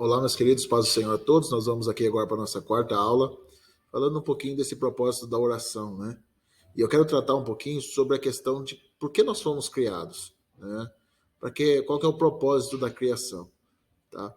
Olá, meus queridos, paz do Senhor a todos. Nós vamos aqui agora para a nossa quarta aula, falando um pouquinho desse propósito da oração, né? E eu quero tratar um pouquinho sobre a questão de por que nós fomos criados, né? Qual que é o propósito da criação, tá?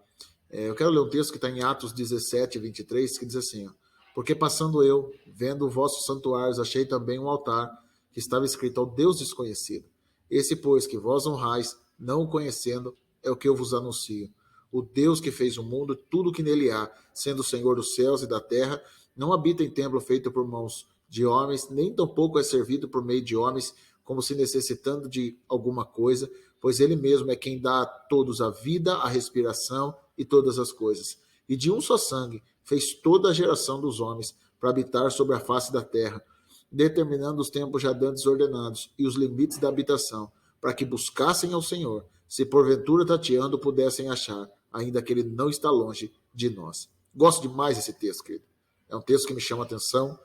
Eu quero ler um texto que está em Atos 17, 23, que diz assim, ó, porque passando eu, vendo vossos santuários, achei também um altar que estava escrito ao Deus desconhecido. Esse, pois, que vós honrais, não o conhecendo, é o que eu vos anuncio. O Deus que fez o mundo, tudo o que nele há, sendo o Senhor dos céus e da terra, não habita em templo feito por mãos de homens, nem tampouco é servido por meio de homens, como se necessitando de alguma coisa, pois ele mesmo é quem dá a todos a vida, a respiração e todas as coisas. E de um só sangue fez toda a geração dos homens para habitar sobre a face da terra, determinando os tempos já dantes ordenados e os limites da habitação, para que buscassem ao Senhor, se porventura tateando pudessem achar, ainda que ele não está longe de nós. Gosto demais desse texto, querido. É um texto que me chama a atenção,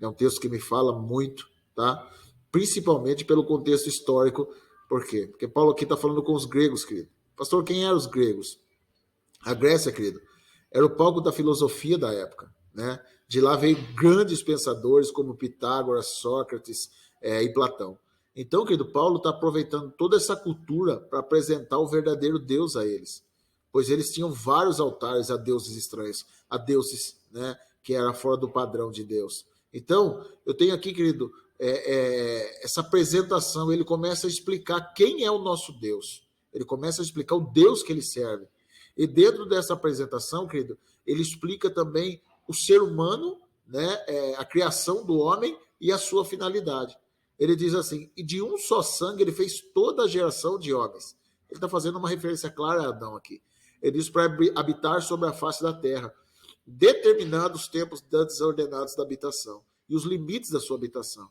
é um texto que me fala muito, tá? Principalmente pelo contexto histórico. Por quê? Porque Paulo aqui está falando com os gregos, querido. Pastor, quem eram os gregos? A Grécia, querido, era o palco da filosofia da época, né? De lá veio grandes pensadores como Pitágoras, Sócrates e Platão. Então, querido, Paulo está aproveitando toda essa cultura para apresentar o verdadeiro Deus a eles, pois eles tinham vários altares a deuses estranhos, a deuses, né, que era fora do padrão de Deus. Então, eu tenho aqui, querido, essa apresentação, ele começa a explicar quem é o nosso Deus. Ele começa a explicar o Deus que ele serve. E dentro dessa apresentação, querido, ele explica também o ser humano, né, a criação do homem e a sua finalidade. Ele diz assim, e de um só sangue ele fez toda a geração de homens. Ele está fazendo uma referência clara a Adão aqui. Ele diz para habitar sobre a face da terra, determinando os tempos dantes ordenados da habitação e os limites da sua habitação.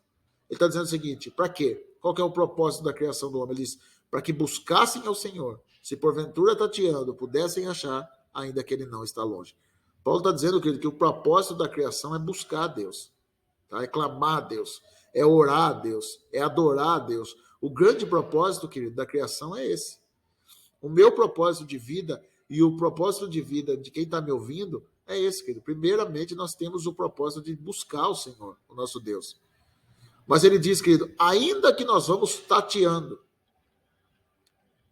Ele está dizendo o seguinte, para quê? Qual que é o propósito da criação do homem? Ele diz, para que buscassem ao Senhor, se porventura tateando, pudessem achar, ainda que ele não está longe. Paulo está dizendo, querido, que o propósito da criação é buscar a Deus, tá? É clamar a Deus, é orar a Deus, é adorar a Deus. O grande propósito, querido, da criação é esse. O meu propósito de vida e o propósito de vida de quem está me ouvindo é esse, querido. Primeiramente, nós temos o propósito de buscar o Senhor, o nosso Deus. Mas ele diz, querido, ainda que nós vamos tateando.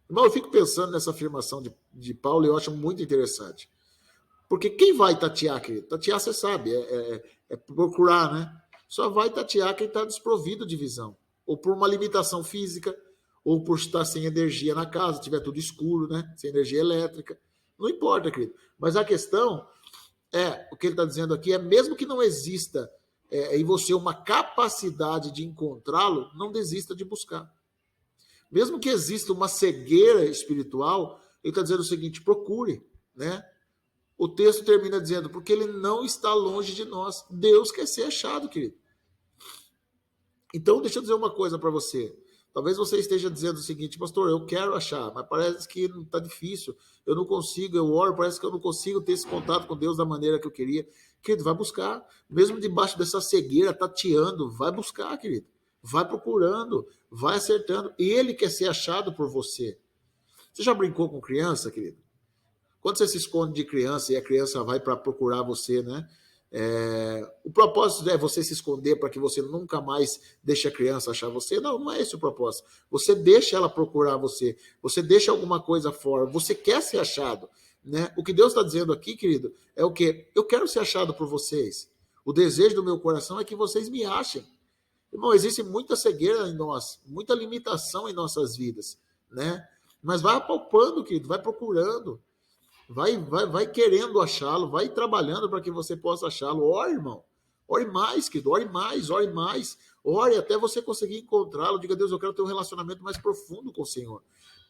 Irmão, eu fico pensando nessa afirmação de Paulo e eu acho muito interessante. Porque quem vai tatear, querido? Tatear, você sabe, é procurar, né? Só vai tatear quem está desprovido de visão. Ou por uma limitação física, ou por estar sem energia na casa, tiver tudo escuro, né? Sem energia elétrica. Não importa, querido. Mas a questão o que ele está dizendo aqui é, mesmo que não exista em você uma capacidade de encontrá-lo, não desista de buscar. Mesmo que exista uma cegueira espiritual, ele está dizendo o seguinte, procure, né? O texto termina dizendo, porque ele não está longe de nós. Deus quer ser achado, querido. Então, deixa eu dizer uma coisa para você. Talvez você esteja dizendo o seguinte, pastor, eu quero achar, mas parece que está difícil, eu não consigo, eu oro, parece que eu não consigo ter esse contato com Deus da maneira que eu queria. Querido, vai buscar, mesmo debaixo dessa cegueira, tateando, vai buscar, querido. Vai procurando, vai acertando. Ele quer ser achado por você. Você já brincou com criança, querido? Quando você se esconde de criança e a criança vai para procurar você, né? O propósito é você se esconder para que você nunca mais deixe a criança achar você? Não, não é esse o propósito. Você deixa ela procurar você. Você deixa alguma coisa fora. Você quer ser achado, né? O que Deus está dizendo aqui, querido, é o quê? Eu quero ser achado por vocês. O desejo do meu coração é que vocês me achem. Irmão, existe muita cegueira em nós, muita limitação em nossas vidas, né? Mas vai apalpando, querido, vai procurando. Vai querendo achá-lo, vai trabalhando para que você possa achá-lo. Ore, irmão. Ore mais, querido. Ore mais, ore mais. Ore até você conseguir encontrá-lo. Diga, Deus, eu quero ter um relacionamento mais profundo com o Senhor.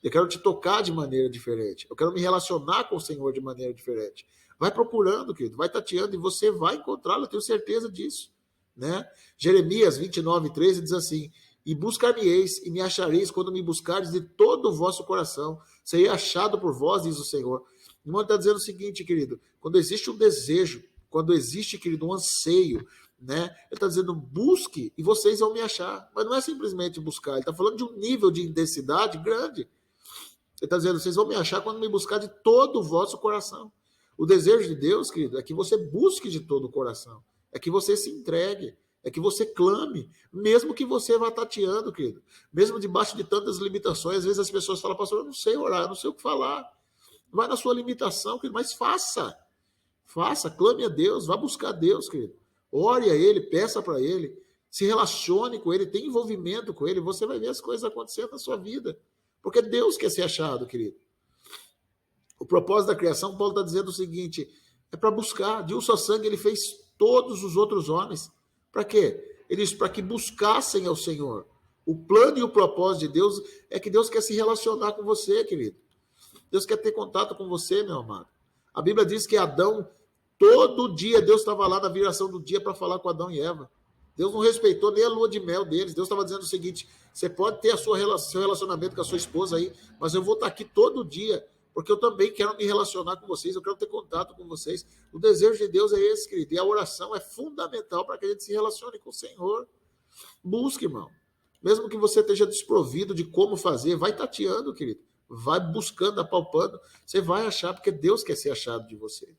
Eu quero te tocar de maneira diferente. Eu quero me relacionar com o Senhor de maneira diferente. Vai procurando, querido. Vai tateando e você vai encontrá-lo. Eu tenho certeza disso, né? Jeremias 29:13 diz assim, e buscar-me-eis e me achareis quando me buscares de todo o vosso coração. Serei achado por vós, diz o Senhor. O irmão está dizendo o seguinte, querido, quando existe um desejo, quando existe, querido, um anseio, né? Ele está dizendo, busque e vocês vão me achar. Mas não é simplesmente buscar, ele está falando de um nível de intensidade grande. Ele está dizendo, vocês vão me achar quando me buscar de todo o vosso coração. O desejo de Deus, querido, é que você busque de todo o coração, é que você se entregue, é que você clame, mesmo que você vá tateando, querido, mesmo debaixo de tantas limitações. Às vezes as pessoas falam, pastor, eu não sei orar, eu não sei o que falar. Vai na sua limitação, querido, mas faça, clame a Deus, vá buscar Deus, querido. Ore a Ele, peça para Ele, se relacione com Ele, tenha envolvimento com Ele, você vai ver as coisas acontecendo na sua vida. Porque Deus quer ser achado, querido. O propósito da criação, Paulo está dizendo o seguinte, é para buscar. De um só sangue ele fez todos os outros homens. Para quê? Ele disse para que buscassem ao Senhor. O plano e o propósito de Deus é que Deus quer se relacionar com você, querido. Deus quer ter contato com você, meu amado. A Bíblia diz que Adão, todo dia, Deus estava lá na viração do dia para falar com Adão e Eva. Deus não respeitou nem a lua de mel deles. Deus estava dizendo o seguinte, você pode ter seu relacionamento com a sua esposa aí, mas eu vou estar aqui todo dia, porque eu também quero me relacionar com vocês, eu quero ter contato com vocês. O desejo de Deus é esse, querido, e a oração é fundamental para que a gente se relacione com o Senhor. Busque, irmão. Mesmo que você esteja desprovido de como fazer, vai tateando, querido. Vai buscando, apalpando, você vai achar, porque Deus quer ser achado de você.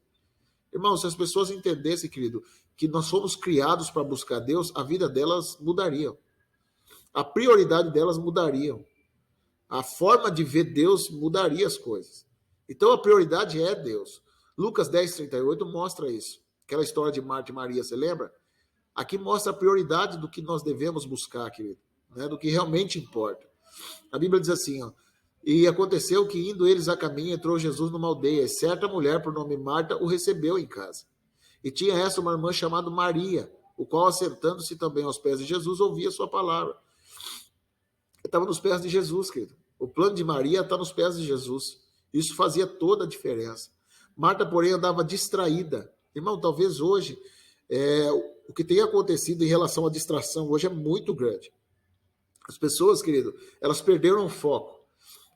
Irmão, se as pessoas entendessem, querido, que nós fomos criados para buscar Deus, a vida delas mudaria. A prioridade delas mudaria. A forma de ver Deus mudaria as coisas. Então a prioridade é Deus. Lucas 10:38 mostra isso. Aquela história de Marta e Maria, você lembra? Aqui mostra a prioridade do que nós devemos buscar, querido, né? Do que realmente importa. A Bíblia diz assim, ó, e aconteceu que, indo eles a caminho, entrou Jesus numa aldeia, e certa mulher, por nome Marta, o recebeu em casa. E tinha essa uma irmã chamada Maria, o qual, assentando-se também aos pés de Jesus, ouvia sua palavra. Estava nos pés de Jesus, querido. O plano de Maria está nos pés de Jesus. Isso fazia toda a diferença. Marta, porém, andava distraída. Irmão, talvez hoje, o que tem acontecido em relação à distração hoje é muito grande. As pessoas, querido, elas perderam o foco.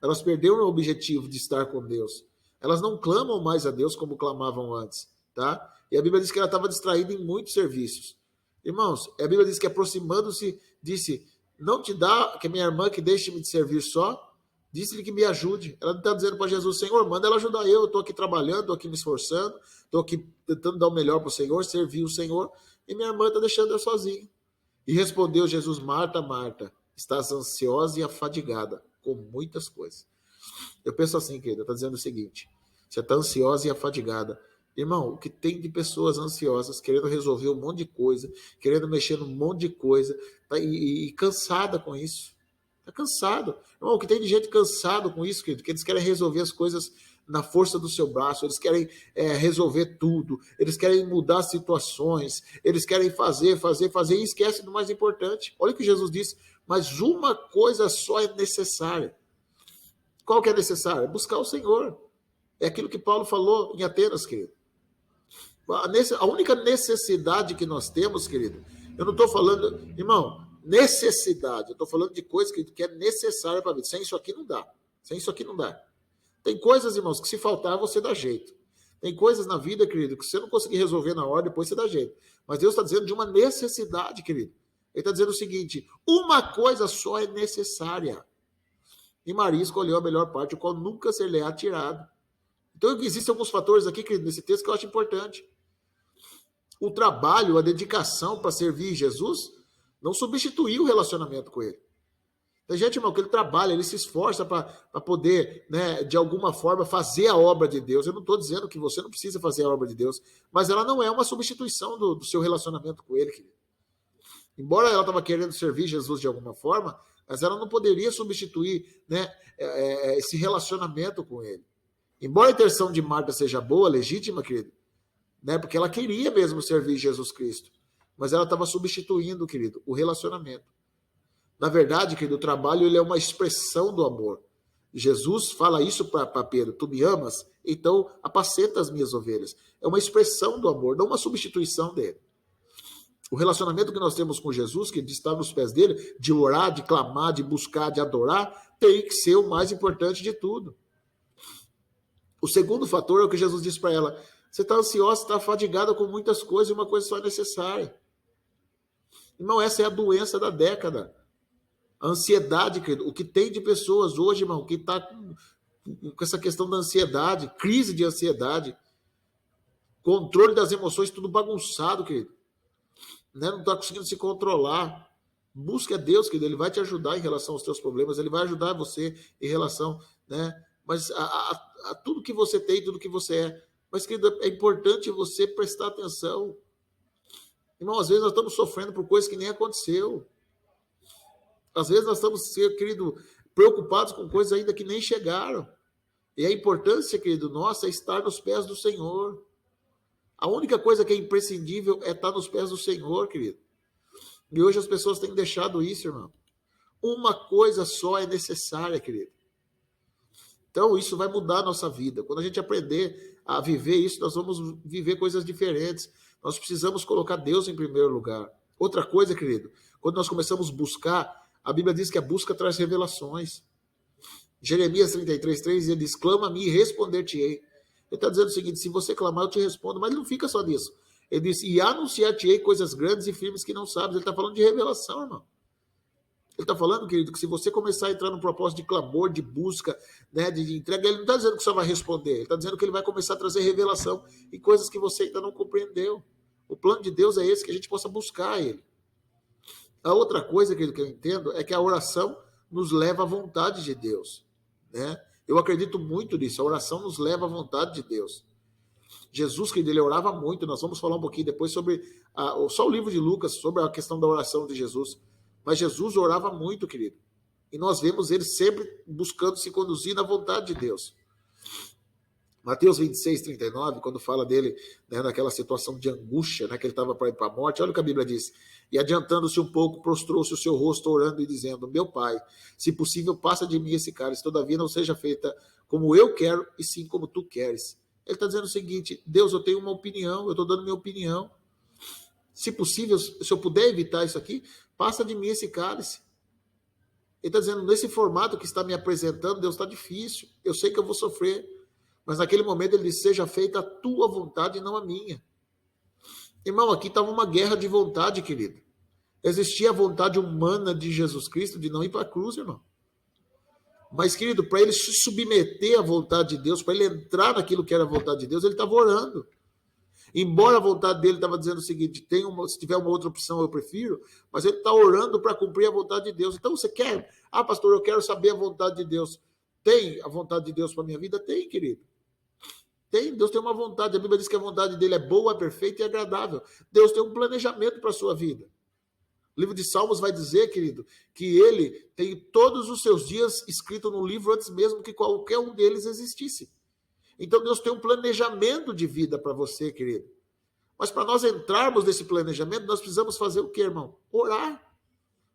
Elas perderam o objetivo de estar com Deus. Elas não clamam mais a Deus como clamavam antes, tá? E a Bíblia diz que ela estava distraída em muitos serviços. Irmãos, a Bíblia diz que aproximando-se, disse, não te dá, que minha irmã que deixe-me de servir só, disse-lhe que me ajude. Ela está dizendo para Jesus, Senhor, manda ela ajudar eu estou aqui trabalhando, estou aqui me esforçando, estou aqui tentando dar o melhor para o Senhor, servir o Senhor, e minha irmã está deixando eu sozinho. E respondeu Jesus, Marta, Marta, estás ansiosa e afadigada com muitas coisas. Eu penso assim, querida, está dizendo o seguinte, você está ansiosa e afadigada. Irmão, o que tem de pessoas ansiosas, querendo resolver um monte de coisa, querendo mexer num monte de coisa, tá, e cansada com isso. Está cansado. Irmão, o que tem de gente cansado com isso, querido, que eles querem resolver as coisas na força do seu braço, eles querem resolver tudo, eles querem mudar situações, eles querem fazer, e esquecem do mais importante. Olha o que Jesus disse, mas uma coisa só é necessária. Qual que é necessária? Buscar o Senhor. É aquilo que Paulo falou em Atenas, querido. A única necessidade que nós temos, querido, eu não estou falando, irmão, necessidade, eu estou falando de coisa que é necessária para a vida. Sem isso aqui não dá. Sem isso aqui não dá. Tem coisas, irmãos, que se faltar, você dá jeito. Tem coisas na vida, querido, que você não conseguir resolver na hora, depois você dá jeito. Mas Deus está dizendo de uma necessidade, querido. Ele está dizendo o seguinte, uma coisa só é necessária. E Maria escolheu a melhor parte, o qual nunca ser-lhe-á tirado. Então, existem alguns fatores aqui, querido, nesse texto que eu acho importante. O trabalho, a dedicação para servir Jesus não substituiu o relacionamento com ele. Tem gente, irmão, que ele trabalha, ele se esforça para poder, né, de alguma forma, fazer a obra de Deus. Eu não estou dizendo que você não precisa fazer a obra de Deus, mas ela não é uma substituição do seu relacionamento com ele, querido. Embora ela estava querendo servir Jesus de alguma forma, mas ela não poderia substituir, né, esse relacionamento com ele. Embora a intenção de Marta seja boa, legítima, querido, né, porque ela queria mesmo servir Jesus Cristo, mas ela estava substituindo, querido, o relacionamento. Na verdade, querido, o trabalho ele é uma expressão do amor. Jesus fala isso para Pedro, tu me amas? Então apacenta as minhas ovelhas. É uma expressão do amor, não uma substituição dele. O relacionamento que nós temos com Jesus, que está nos pés dele, de orar, de clamar, de buscar, de adorar, tem que ser o mais importante de tudo. O segundo fator é o que Jesus disse para ela. Você está ansiosa, está afadigada com muitas coisas e uma coisa só é necessária. Irmão, essa é a doença da década. A ansiedade, querido. O que tem de pessoas hoje, irmão, que está com essa questão da ansiedade, crise de ansiedade. Controle das emoções, tudo bagunçado, querido. Né? Não está conseguindo se controlar. Busque a Deus, querido, Ele vai te ajudar em relação aos teus problemas, Ele vai ajudar você em relação, né? Mas a tudo que você tem, tudo que você é. Mas, querido, é importante você prestar atenção. Irmão, às vezes nós estamos sofrendo por coisas que nem aconteceu. Às vezes nós estamos, querido, preocupados com coisas ainda que nem chegaram. E a importância, querido, nossa, é estar nos pés do Senhor. A única coisa que é imprescindível é estar nos pés do Senhor, querido. E hoje as pessoas têm deixado isso, irmão. Uma coisa só é necessária, querido. Então, isso vai mudar a nossa vida. Quando a gente aprender a viver isso, nós vamos viver coisas diferentes. Nós precisamos colocar Deus em primeiro lugar. Outra coisa, querido, quando nós começamos a buscar, a Bíblia diz que a busca traz revelações. Jeremias 33:3, ele diz, clama-me e responder-te-ei. Ele está dizendo o seguinte, se você clamar, eu te respondo. Mas ele não fica só nisso. Ele diz, e anunciar-te-ei coisas grandes e firmes que não sabes. Ele está falando de revelação, irmão. Ele está falando, querido, que se você começar a entrar no propósito de clamor, de busca, né, de entrega, ele não está dizendo que só vai responder, ele está dizendo que ele vai começar a trazer revelação em coisas que você ainda não compreendeu. O plano de Deus é esse, que a gente possa buscar ele. A outra coisa, querido, que eu entendo é que a oração nos leva à vontade de Deus. Né? Eu acredito muito nisso, a oração nos leva à vontade de Deus. Jesus, querido, ele orava muito, nós vamos falar um pouquinho depois sobre, só o livro de Lucas, sobre a questão da oração de Jesus. Mas Jesus orava muito, querido. E nós vemos ele sempre buscando se conduzir na vontade de Deus. Mateus 26:39, quando fala dele, né, naquela situação de angústia, né, que ele estava para ir para a morte, olha o que a Bíblia diz. E adiantando-se um pouco, prostrou-se o seu rosto, orando e dizendo, meu Pai, se possível, passa de mim esse cálice, todavia não seja feita como eu quero, e sim como tu queres. Ele está dizendo o seguinte, Deus, eu tenho uma opinião, eu estou dando minha opinião. Se possível, se eu puder evitar isso aqui, passa de mim esse cálice. Ele está dizendo, nesse formato que está me apresentando, Deus, está difícil. Eu sei que eu vou sofrer. Mas naquele momento ele disse, seja feita a tua vontade e não a minha. Irmão, aqui estava uma guerra de vontade, querido. Existia a vontade humana de Jesus Cristo de não ir para a cruz, irmão. Mas, querido, para ele se submeter à vontade de Deus, para ele entrar naquilo que era a vontade de Deus, ele estava orando. Embora a vontade dele estava dizendo o seguinte, se tiver uma outra opção eu prefiro, mas ele está orando para cumprir a vontade de Deus. Então você quer? Ah, pastor, eu quero saber a vontade de Deus. Tem a vontade de Deus para a minha vida? Tem, querido. Tem, Deus tem uma vontade. A Bíblia diz que a vontade dele é boa, é perfeita e agradável. Deus tem um planejamento para a sua vida. O livro de Salmos vai dizer, querido, que ele tem todos os seus dias escritos no livro antes mesmo que qualquer um deles existisse. Então Deus tem um planejamento de vida para você, querido. Mas para nós entrarmos nesse planejamento, nós precisamos fazer o quê, irmão? Orar.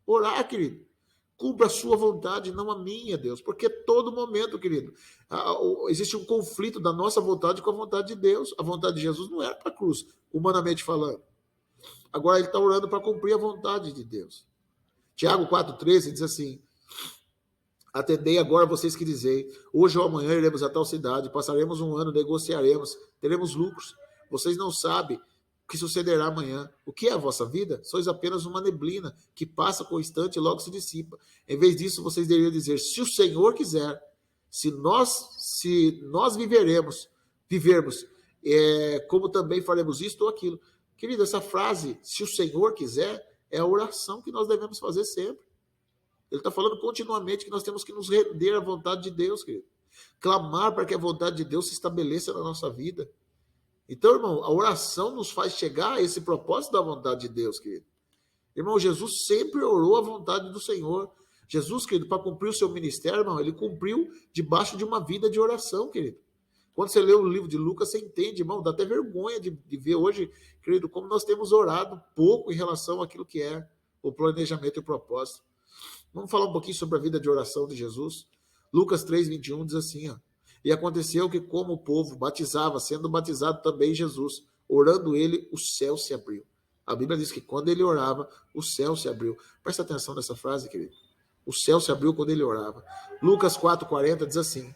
Orar, querido. Cumpra a sua vontade, não a minha, Deus. Porque todo momento, querido, existe um conflito da nossa vontade com a vontade de Deus. A vontade de Jesus não era para a cruz, humanamente falando. Agora ele está orando para cumprir a vontade de Deus. Tiago 4,13 diz assim, atendei agora vocês que dizem, hoje ou amanhã iremos a tal cidade, passaremos um ano, negociaremos, teremos lucros. Vocês não sabem o que sucederá amanhã. O que é a vossa vida? Sois apenas uma neblina que passa com o instante e logo se dissipa. Em vez disso, vocês deveriam dizer, se o Senhor quiser, se nós vivermos, como também faremos isto ou aquilo. Querido, essa frase, se o Senhor quiser, é a oração que nós devemos fazer sempre. Ele está falando continuamente que nós temos que nos render à vontade de Deus, querido. Clamar para que a vontade de Deus se estabeleça na nossa vida. Então, irmão, a oração nos faz chegar a esse propósito da vontade de Deus, querido. Irmão, Jesus sempre orou a vontade do Senhor. Jesus, querido, para cumprir o seu ministério, irmão, ele cumpriu debaixo de uma vida de oração, querido. Quando você lê o livro de Lucas, você entende, irmão, dá até vergonha de ver hoje, querido, como nós temos orado pouco em relação àquilo que é o planejamento e o propósito. Vamos falar um pouquinho sobre a vida de oração de Jesus? Lucas 3:21 diz assim, ó, e aconteceu que como o povo batizava, sendo batizado também Jesus, orando ele, o céu se abriu. A Bíblia diz que quando ele orava, o céu se abriu. Presta atenção nessa frase, querido. O céu se abriu quando ele orava. Lucas 4:40 diz assim,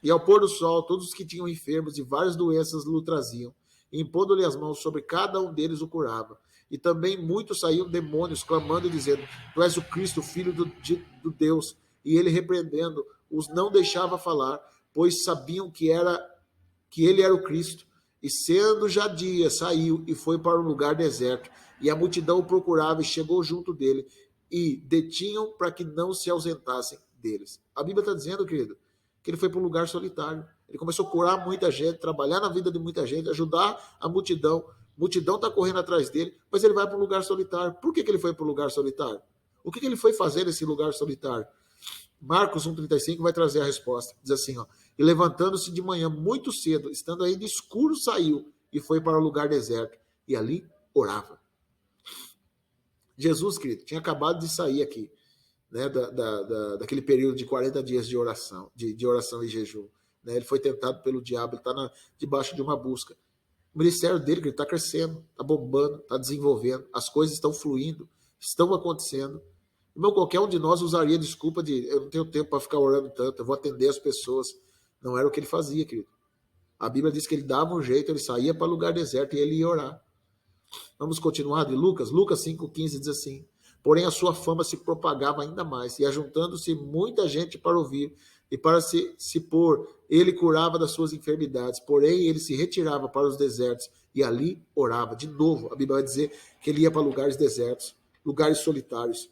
e ao pôr do sol, todos os que tinham enfermos de várias doenças lhe traziam, e impondo-lhe as mãos sobre cada um deles o curava. E também muitos saíam demônios, clamando e dizendo, tu és o Cristo, filho do Deus. E ele, repreendendo, os não deixava falar, pois sabiam que ele era o Cristo. E sendo já dia, saiu e foi para um lugar deserto. E a multidão o procurava e chegou junto dele e detinham para que não se ausentassem deles. A Bíblia está dizendo, querido, que ele foi para um lugar solitário. Ele começou a curar muita gente, trabalhar na vida de muita gente, ajudar a multidão. A multidão está correndo atrás dele, mas ele vai para um lugar solitário. Por que ele foi para um lugar solitário? O que ele foi fazer nesse lugar solitário? Marcos 1,35 vai trazer a resposta. Diz assim, ó, e levantando-se de manhã muito cedo, estando ainda escuro, saiu e foi para o lugar deserto. E ali orava. Jesus, querido, tinha acabado de sair aqui, né, daquele período de 40 dias de oração, de oração e jejum. Né? Ele foi tentado pelo diabo, ele está debaixo de uma busca. O ministério dele está crescendo, está bombando, está desenvolvendo, as coisas estão fluindo, estão acontecendo. Irmão, qualquer um de nós usaria desculpa de eu não tenho tempo para ficar orando tanto, eu vou atender as pessoas. Não era o que ele fazia, querido. A Bíblia diz que ele dava um jeito, ele saía para lugar deserto e ele ia orar. Vamos continuar de Lucas? Lucas 5,15 diz assim, porém a sua fama se propagava ainda mais, e ajuntando-se muita gente para ouvir, e para se pôr, ele curava das suas enfermidades, porém ele se retirava para os desertos, e ali orava. De novo, a Bíblia vai dizer que ele ia para lugares desertos, lugares solitários.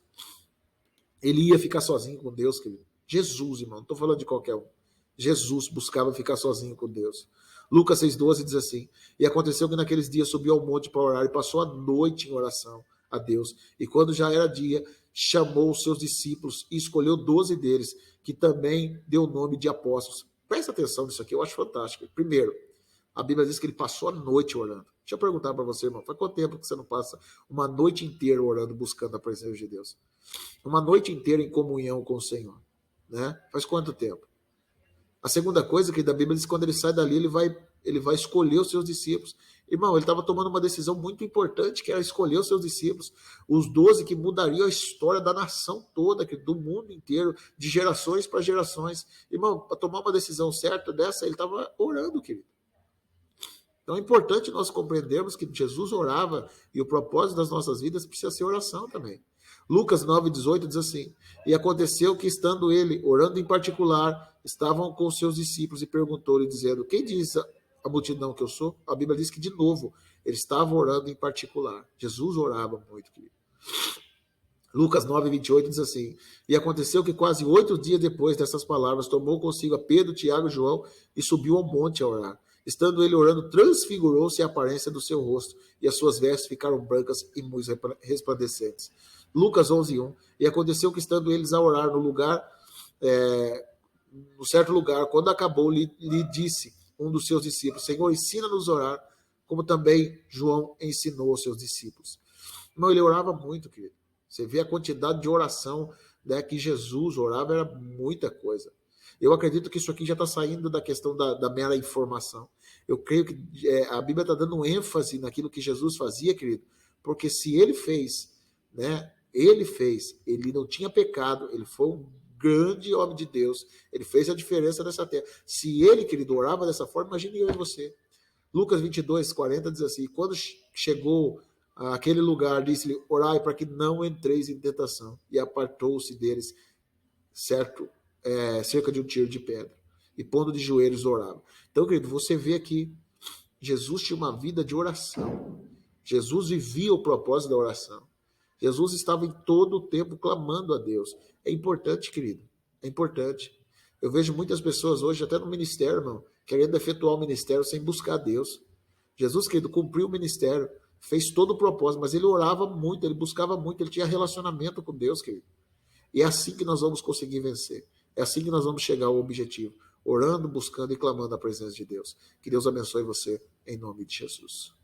Ele ia ficar sozinho com Deus, querido. Jesus, irmão, não estou falando de qualquer um. Jesus buscava ficar sozinho com Deus. Lucas 6,12 diz assim, e aconteceu que naqueles dias subiu ao monte para orar e passou a noite em oração a Deus. E quando já era dia, chamou os seus discípulos e escolheu 12 deles, que também deu o nome de apóstolos. Presta atenção nisso aqui, eu acho fantástico. Primeiro, a Bíblia diz que ele passou a noite orando. Deixa eu perguntar para você, irmão, faz quanto tempo que você não passa uma noite inteira orando, buscando a presença de Deus? Uma noite inteira em comunhão com o Senhor, né? Faz quanto tempo? A segunda coisa que da Bíblia diz que quando ele sai dali, ele vai escolher os seus discípulos. Irmão, ele estava tomando uma decisão muito importante, que era escolher os seus discípulos, os 12 que mudariam a história da nação toda, do mundo inteiro, de gerações para gerações. Irmão, para tomar uma decisão certa dessa, ele estava orando, querido. Então é importante nós compreendermos que Jesus orava e o propósito das nossas vidas precisa ser oração também. Lucas 9,18 diz assim, e aconteceu que estando ele orando em particular, estavam com os seus discípulos e perguntou-lhe dizendo, quem diz a multidão que eu sou? A Bíblia diz que de novo, ele estava orando em particular. Jesus orava muito, querido. Lucas 9,28 diz assim, e aconteceu que quase 8 dias depois dessas palavras, tomou consigo a Pedro, Tiago e João e subiu ao monte a orar. Estando ele orando, transfigurou-se a aparência do seu rosto, e as suas vestes ficaram brancas e muito resplandecentes. Lucas 11,1, e aconteceu que estando eles a orar no certo lugar, quando acabou, lhe disse um dos seus discípulos, Senhor, ensina-nos a orar, como também João ensinou aos seus discípulos. Não, ele orava muito, querido. Você vê a quantidade de oração, né, que Jesus orava, era muita coisa. Eu acredito que isso aqui já está saindo da questão da mera informação. Eu creio que a Bíblia está dando ênfase naquilo que Jesus fazia, querido, porque se ele fez, né, ele não tinha pecado, ele foi um grande homem de Deus, ele fez a diferença nessa terra. Se ele, querido, orava dessa forma, imagine eu e você. Lucas 22:40 diz assim, quando chegou àquele lugar, disse-lhe, orai para que não entreis em tentação, e apartou-se deles, cerca de um tiro de pedra, e pondo de joelhos orava. Então, querido, você vê aqui, Jesus tinha uma vida de oração. Jesus vivia o propósito da oração. Jesus estava em todo o tempo clamando a Deus. É importante, querido, é importante. Eu vejo muitas pessoas hoje, até no ministério, irmão, querendo efetuar o ministério sem buscar Deus. Jesus, querido, cumpriu o ministério, fez todo o propósito, mas ele orava muito, ele buscava muito, ele tinha relacionamento com Deus, querido. E é assim que nós vamos conseguir vencer. É assim que nós vamos chegar ao objetivo, orando, buscando e clamando a presença de Deus. Que Deus abençoe você, em nome de Jesus.